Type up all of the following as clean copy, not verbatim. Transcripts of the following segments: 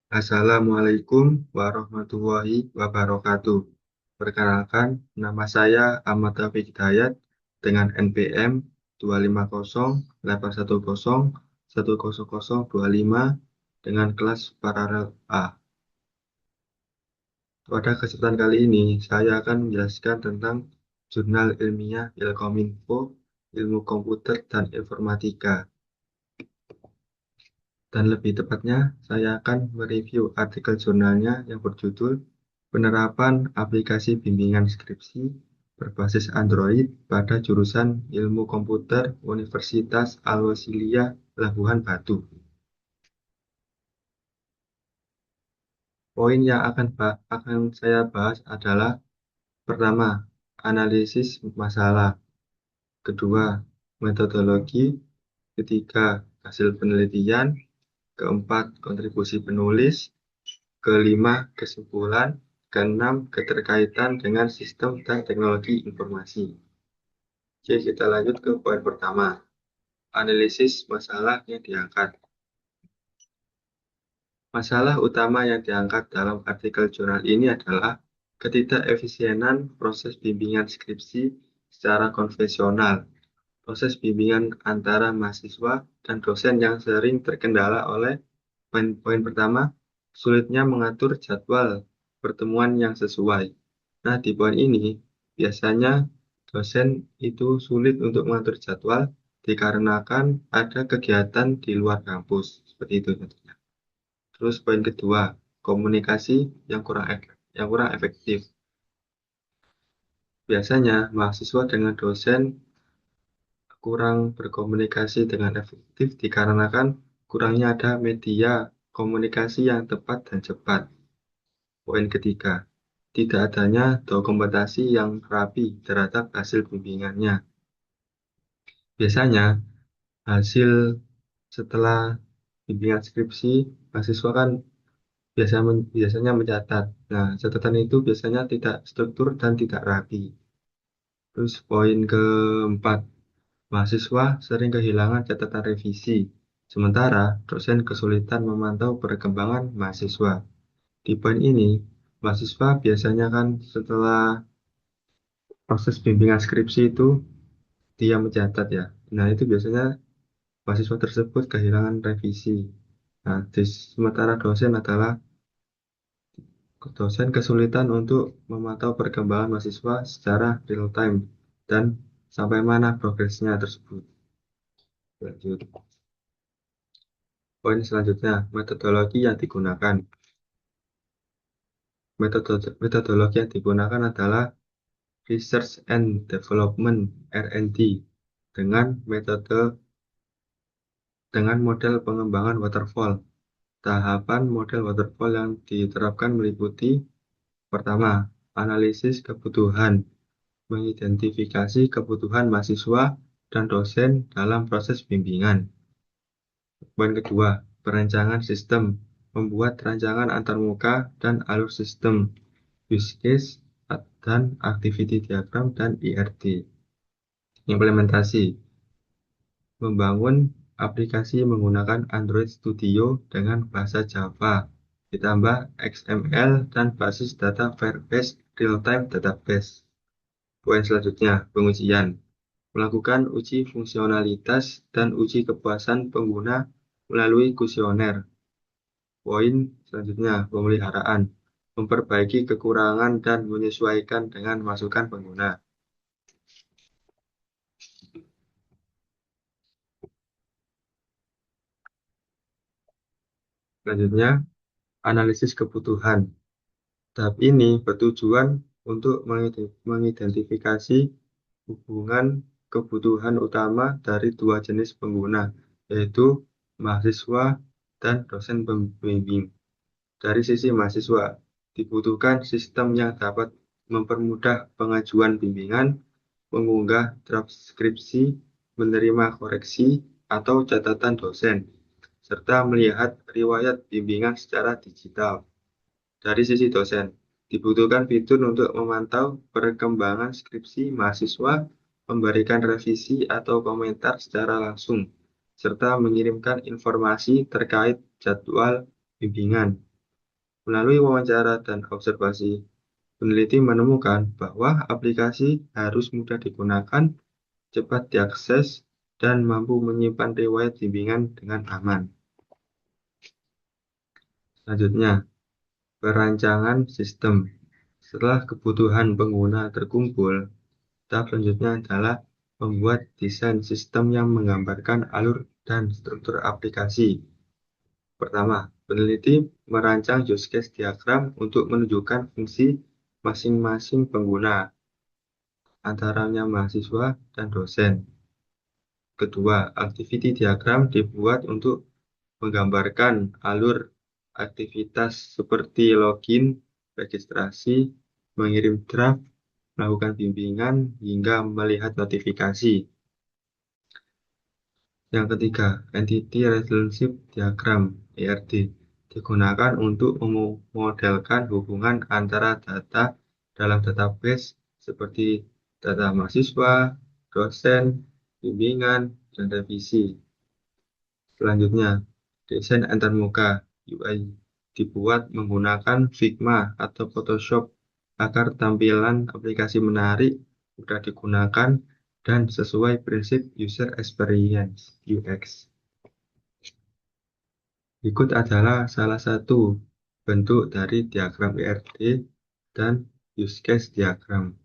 Assalamualaikum warahmatullahi wabarakatuh. Perkenalkan, nama saya Ahmad Taufik Hidayat dengan NPM 25081101025 dengan kelas paralel A. Pada kesempatan kali ini, saya akan menjelaskan tentang jurnal ilmiah Ilkominfo, Ilmu Komputer dan Informatika. Dan lebih tepatnya, saya akan mereview artikel jurnalnya yang berjudul Penerapan Aplikasi Bimbingan Skripsi Berbasis Android pada Jurusan Ilmu Komputer Universitas Al-Wasliyah Labuhan Batu. Poin yang akan saya bahas adalah pertama, analisis masalah, kedua, metodologi, ketiga, hasil penelitian, keempat, kontribusi penulis, kelima, kesimpulan. Keenam, keterkaitan dengan sistem dan teknologi informasi. Oke, kita lanjut ke poin pertama. Analisis masalah yang diangkat. Masalah utama yang diangkat dalam artikel jurnal ini adalah ketidakefisienan proses bimbingan skripsi secara konvensional. Proses bimbingan antara mahasiswa dan dosen yang sering terkendala oleh poin pertama, sulitnya mengatur jadwal pertemuan yang sesuai. Nah, di poin ini, biasanya dosen itu sulit untuk mengatur jadwal dikarenakan ada kegiatan di luar kampus. Seperti itu tentunya. Terus poin kedua, komunikasi yang kurang efektif. Biasanya mahasiswa dengan dosen kurang berkomunikasi dengan efektif dikarenakan kurangnya ada media komunikasi yang tepat dan cepat. Poin ketiga, tidak adanya dokumentasi yang rapi terhadap hasil bimbingannya. Biasanya hasil setelah bimbingan skripsi, mahasiswa kan biasanya mencatat. Nah, catatan itu biasanya tidak struktur dan tidak rapi. Terus poin keempat, mahasiswa sering kehilangan catatan revisi, sementara dosen kesulitan memantau perkembangan mahasiswa. Di poin ini, mahasiswa biasanya kan setelah proses bimbingan skripsi itu dia mencatat ya. Nah, itu biasanya mahasiswa tersebut kehilangan revisi. Nah, sementara dosen kesulitan untuk memantau perkembangan mahasiswa secara real time dan sampai mana progresnya tersebut. Lanjut. Poin selanjutnya, metodologi yang digunakan. Metodologi yang digunakan adalah Research and Development (R&D) dengan model pengembangan waterfall. Tahapan model waterfall yang diterapkan meliputi pertama, analisis kebutuhan, mengidentifikasi kebutuhan mahasiswa dan dosen dalam proses bimbingan. Poin kedua, perencanaan sistem, membuat rancangan antarmuka dan alur sistem, use case, dan activity diagram dan IRD. Implementasi, membangun aplikasi menggunakan Android Studio dengan bahasa Java, ditambah XML dan basis data Firebase Real-Time Database. Poin selanjutnya, pengujian. Melakukan uji fungsionalitas dan uji kepuasan pengguna melalui kuesioner. Poin selanjutnya, pemeliharaan. Memperbaiki kekurangan dan menyesuaikan dengan masukan pengguna. Selanjutnya, analisis kebutuhan. Tahap ini bertujuan untuk mengidentifikasi hubungan kebutuhan utama dari dua jenis pengguna, yaitu mahasiswa dan dosen pembimbing. Dari sisi mahasiswa, dibutuhkan sistem yang dapat mempermudah pengajuan bimbingan, mengunggah draft skripsi, menerima koreksi atau catatan dosen, serta melihat riwayat bimbingan secara digital. Dari sisi dosen, dibutuhkan fitur untuk memantau perkembangan skripsi mahasiswa, memberikan revisi atau komentar secara langsung, serta mengirimkan informasi terkait jadwal bimbingan. Melalui wawancara dan observasi, peneliti menemukan bahwa aplikasi harus mudah digunakan, cepat diakses, dan mampu menyimpan riwayat bimbingan dengan aman. Selanjutnya, perancangan sistem. Setelah kebutuhan pengguna terkumpul, tahap selanjutnya adalah membuat desain sistem yang menggambarkan alur dan struktur aplikasi. Pertama, peneliti merancang use case diagram untuk menunjukkan fungsi masing-masing pengguna, antaranya mahasiswa dan dosen. Kedua, activity diagram dibuat untuk menggambarkan alur aktivitas seperti login, registrasi, mengirim draft, melakukan bimbingan, hingga melihat notifikasi. Yang ketiga, Entity Relationship Diagram (ERD) digunakan untuk memodelkan hubungan antara data dalam database seperti data mahasiswa, dosen, bimbingan, dan revisi. Selanjutnya, desain antarmuka (UI) dibuat menggunakan Figma atau Photoshop agar tampilan aplikasi menarik, mudah digunakan, dan sesuai prinsip user experience (UX). Berikut adalah salah satu bentuk dari diagram ERD dan use case diagram.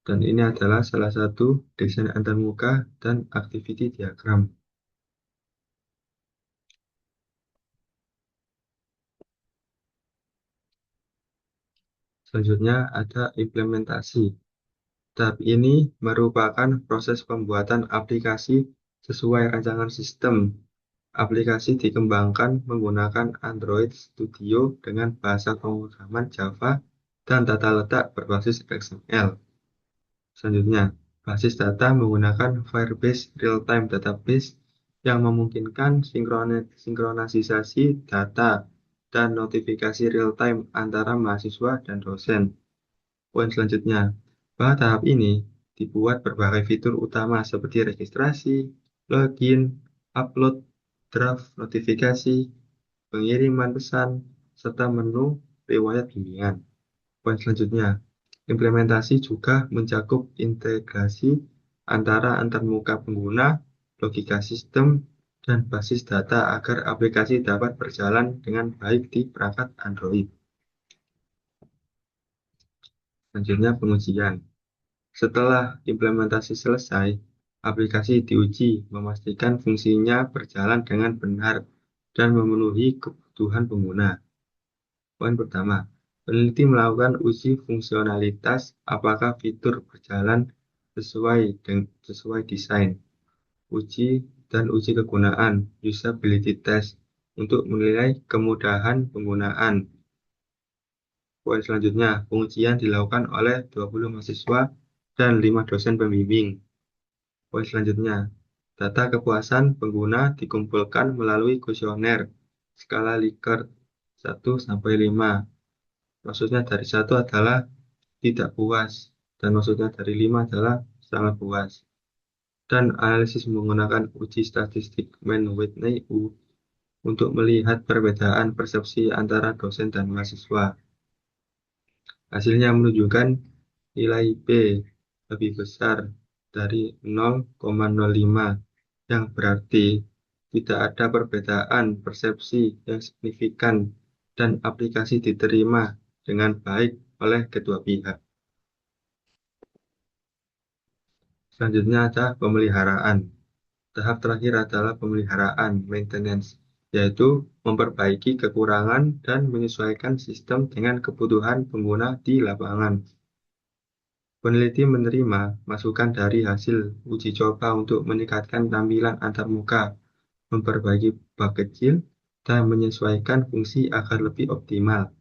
Dan ini adalah salah satu desain antarmuka dan activity diagram. Selanjutnya ada implementasi. Tahap ini merupakan proses pembuatan aplikasi sesuai rancangan sistem. Aplikasi dikembangkan menggunakan Android Studio dengan bahasa pemrograman Java dan tata letak berbasis XML. Selanjutnya, basis data menggunakan Firebase Real-Time Database yang memungkinkan sinkronisasi data dan notifikasi real-time antara mahasiswa dan dosen. Poin selanjutnya, pada tahap ini dibuat berbagai fitur utama seperti registrasi, login, upload, draft, notifikasi, pengiriman pesan, serta menu riwayat bimbingan. Poin selanjutnya, implementasi juga mencakup integrasi antara antarmuka pengguna, logika sistem, dan basis data agar aplikasi dapat berjalan dengan baik di perangkat Android. Selanjutnya, pengujian. Setelah implementasi selesai, aplikasi diuji memastikan fungsinya berjalan dengan benar dan memenuhi kebutuhan pengguna. Poin pertama, peneliti melakukan uji fungsionalitas apakah fitur berjalan sesuai desain. Uji dan uji kegunaan (usability test) untuk menilai kemudahan penggunaan. Poin selanjutnya, pengujian dilakukan oleh 20 mahasiswa dan 5 dosen pembimbing. Poin selanjutnya, data kepuasan pengguna dikumpulkan melalui kuesioner skala Likert 1-5. Maksudnya dari 1 adalah tidak puas, dan maksudnya dari 5 adalah sangat puas. Dan analisis menggunakan uji statistik Mann-Whitney U untuk melihat perbedaan persepsi antara dosen dan mahasiswa. Hasilnya menunjukkan nilai P lebih besar dari 0,05, yang berarti tidak ada perbedaan persepsi yang signifikan dan aplikasi diterima dengan baik oleh kedua pihak. Selanjutnya ada pemeliharaan. Tahap terakhir adalah pemeliharaan (maintenance), yaitu memperbaiki kekurangan dan menyesuaikan sistem dengan kebutuhan pengguna di lapangan. Peneliti menerima masukan dari hasil uji coba untuk meningkatkan tampilan antarmuka, memperbaiki bug kecil, dan menyesuaikan fungsi agar lebih optimal.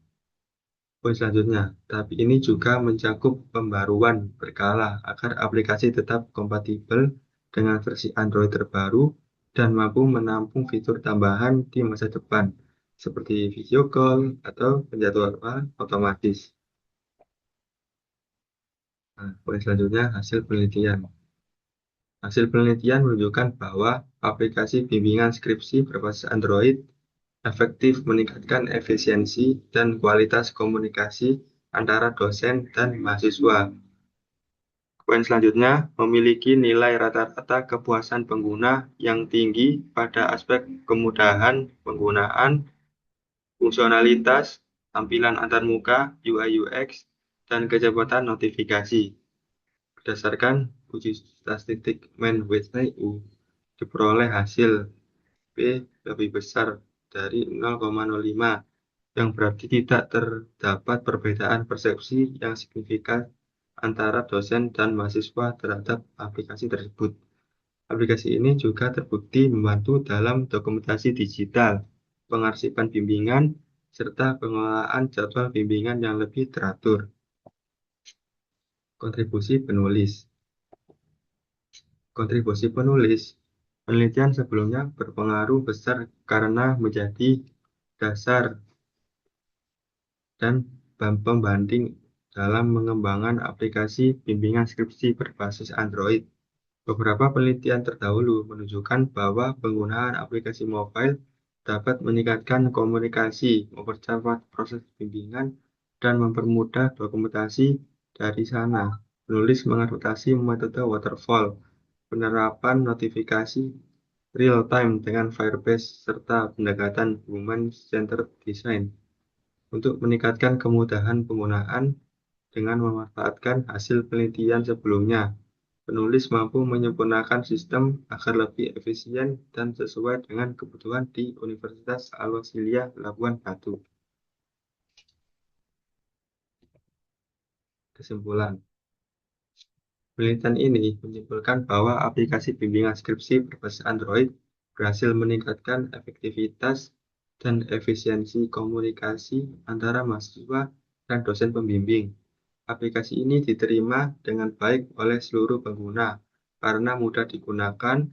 Poin selanjutnya, tapi ini juga mencakup pembaruan berkala agar aplikasi tetap kompatibel dengan versi Android terbaru dan mampu menampung fitur tambahan di masa depan, seperti video call atau penjadwalan otomatis. Nah, poin selanjutnya, hasil penelitian. Hasil penelitian menunjukkan bahwa aplikasi bimbingan skripsi berbasis Android efektif meningkatkan efisiensi dan kualitas komunikasi antara dosen dan mahasiswa. Poin selanjutnya, memiliki nilai rata-rata kepuasan pengguna yang tinggi pada aspek kemudahan penggunaan, fungsionalitas, tampilan antarmuka, UI UX, dan kecepatan notifikasi. Berdasarkan uji statistik Mann-Whitney diperoleh hasil P lebih besar dari 0,05, yang berarti tidak terdapat perbedaan persepsi yang signifikan antara dosen dan mahasiswa terhadap aplikasi tersebut. Aplikasi ini juga terbukti membantu dalam dokumentasi digital, pengarsipan bimbingan, serta pengelolaan jadwal bimbingan yang lebih teratur. Kontribusi penulis. Kontribusi penulis. Penelitian sebelumnya berpengaruh besar karena menjadi dasar dan pembanding dalam mengembangkan aplikasi bimbingan skripsi berbasis Android. Beberapa penelitian terdahulu menunjukkan bahwa penggunaan aplikasi mobile dapat meningkatkan komunikasi, mempercepat proses bimbingan, dan mempermudah dokumentasi dari sana. Penulis mengadvokasi metode waterfall, penerapan notifikasi real-time dengan Firebase, serta pendekatan human-centered design untuk meningkatkan kemudahan penggunaan dengan memanfaatkan hasil penelitian sebelumnya. Penulis mampu menyempurnakan sistem agar lebih efisien dan sesuai dengan kebutuhan di Universitas Al-Wasliyah Labuan Batu. Kesimpulan, penelitian ini menyimpulkan bahwa aplikasi bimbingan skripsi berbasis Android berhasil meningkatkan efektivitas dan efisiensi komunikasi antara mahasiswa dan dosen pembimbing. Aplikasi ini diterima dengan baik oleh seluruh pengguna karena mudah digunakan,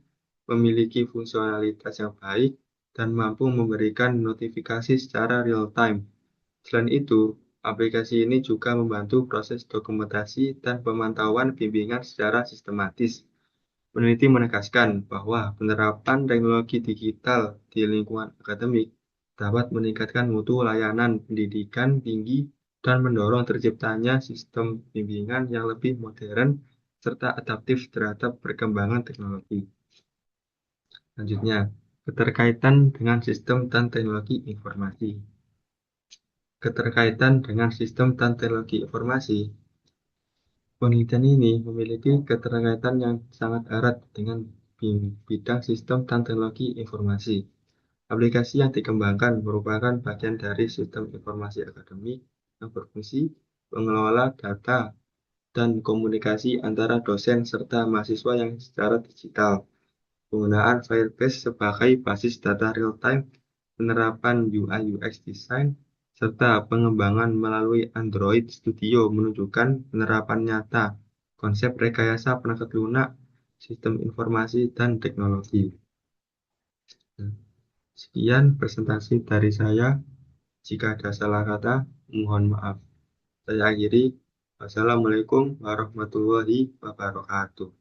memiliki fungsionalitas yang baik, dan mampu memberikan notifikasi secara real-time. Selain itu, aplikasi ini juga membantu proses dokumentasi dan pemantauan bimbingan secara sistematis. Peneliti menegaskan bahwa penerapan teknologi digital di lingkungan akademik dapat meningkatkan mutu layanan pendidikan tinggi dan mendorong terciptanya sistem bimbingan yang lebih modern serta adaptif terhadap perkembangan teknologi. Selanjutnya, keterkaitan dengan sistem dan teknologi informasi. Keterkaitan dengan sistem dan teknologi informasi. Penelitian ini memiliki keterkaitan yang sangat erat dengan bidang sistem dan teknologi informasi. Aplikasi yang dikembangkan merupakan bagian dari sistem informasi akademik yang berfungsi mengelola data dan komunikasi antara dosen serta mahasiswa yang secara digital. Penggunaan Firebase sebagai basis data real-time, penerapan UI UX design, serta pengembangan melalui Android Studio menunjukkan penerapan nyata konsep rekayasa perangkat lunak, sistem informasi, dan teknologi. Sekian presentasi dari saya. Jika ada salah kata, mohon maaf. Saya akhiri. Wassalamualaikum warahmatullahi wabarakatuh.